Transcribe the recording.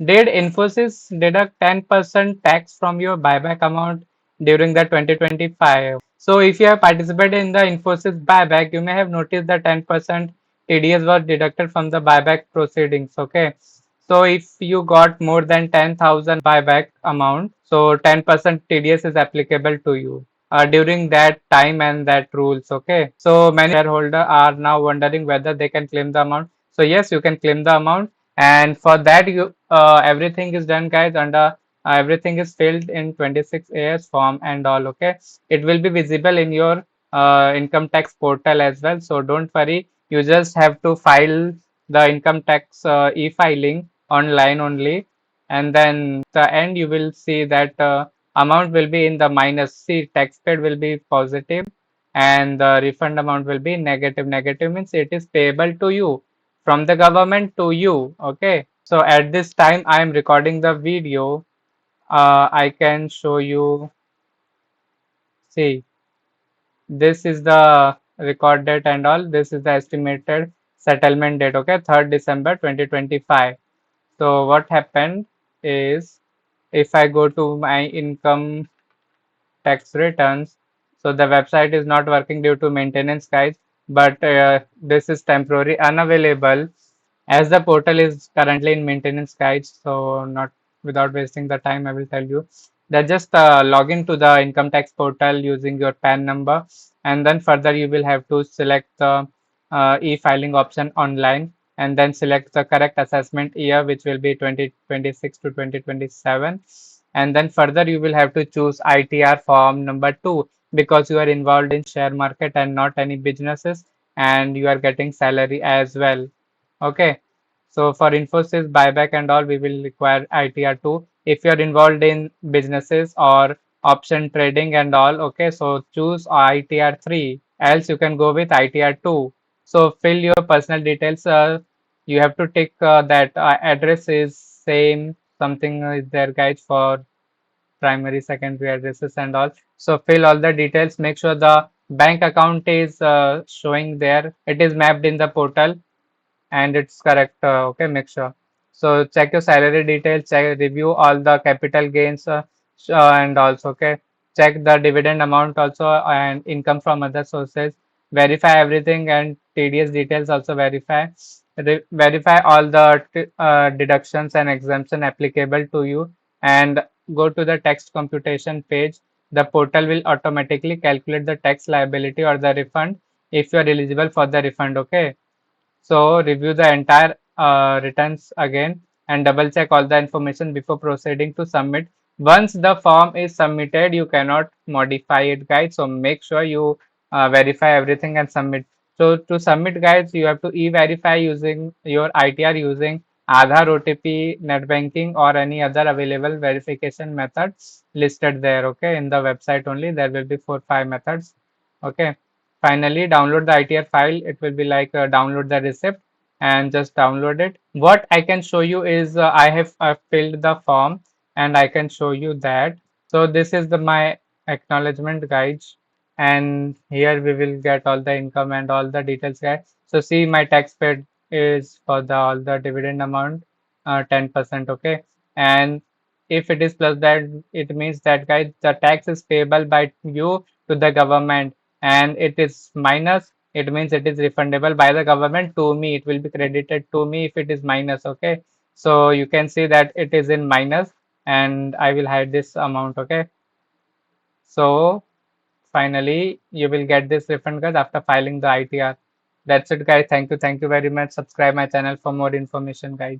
Did Infosys deduct 10% tax from your buyback amount during the 2025? So if you have participated in the Infosys buyback, you may have noticed that 10% TDS was deducted from the buyback proceedings. Okay. So if you got more than 10,000 buyback amount, so 10% TDS is applicable to you during that time and that rules. Okay. So many shareholders are now wondering whether they can claim the amount. So yes, you can claim the amount, and for that you everything is done, guys, under everything is filled in 26 AS form and all. Okay, it will be visible in your income tax portal as well, so don't worry, you just have to file the income tax e-filing online only, and then the end you will see that amount will be in the minus. See, tax paid will be positive and the refund amount will be negative. Negative means it is payable to you from the government to you. Okay, so at this time I am recording the video. I can show you. See, this is the record date and all. This is the estimated settlement date. Okay, 3rd December 2025. So what happened is, if I go to my income tax returns, so the website is not working due to maintenance, guys, but this is temporary unavailable as the portal is currently in maintenance, guys. So not without wasting the time, I will tell you that just log into the income tax portal using your PAN number, and then further you will have to select the e-filing option online, and then select the correct assessment year, which will be 2026 to 2027, and then further you will have to choose ITR form number 2, because you are involved in share market and not any businesses, and you are getting salary as well. Okay, so for Infosys buyback and all, we will require ITR 2. If you are involved in businesses or option trading and all, okay, so choose ITR 3, else you can go with ITR 2. So fill your personal details. You have to tick that address is same, something is there, guys, for primary, secondary addresses and all. So fill all the details. Make sure the bank account is showing there. It is mapped in the portal and it's correct. Okay, make sure. So check your salary details. Check, review all the capital gains and also, okay, check the dividend amount also and income from other sources. Verify everything and TDS details also verify. Verify all the deductions and exemption applicable to you, and go to the tax computation page. The portal will automatically calculate the tax liability or the refund if you are eligible for the refund. Okay, so review the entire returns again and double check all the information before proceeding to submit. Once the form is submitted, you cannot modify it, guys. So make sure you verify everything and submit. So to submit, guys, you have to e-verify using your ITR using Aadhaar, OTP, net banking, or any other available verification methods listed there. Okay, in the website only there will be 4-5 methods. Okay. Finally, download the ITR file. It will be like download the receipt and just download it. What I can show you is I have filled the form and I can show you that. So this is the my acknowledgement, guys, and here we will get all the income and all the details, guys. So see, my tax paid is for the all the dividend amount 10%. Okay, and if it is plus that, it means that, guys, the tax is payable by you to the government, and it is minus, it means it is refundable by the government to me. It will be credited to me if it is minus. Okay, so you can see that it is in minus, and I will hide this amount. Okay, so finally you will get this refund, guys, after filing the ITR. That's it, guys. Thank you very much. Subscribe my channel for more information, guys.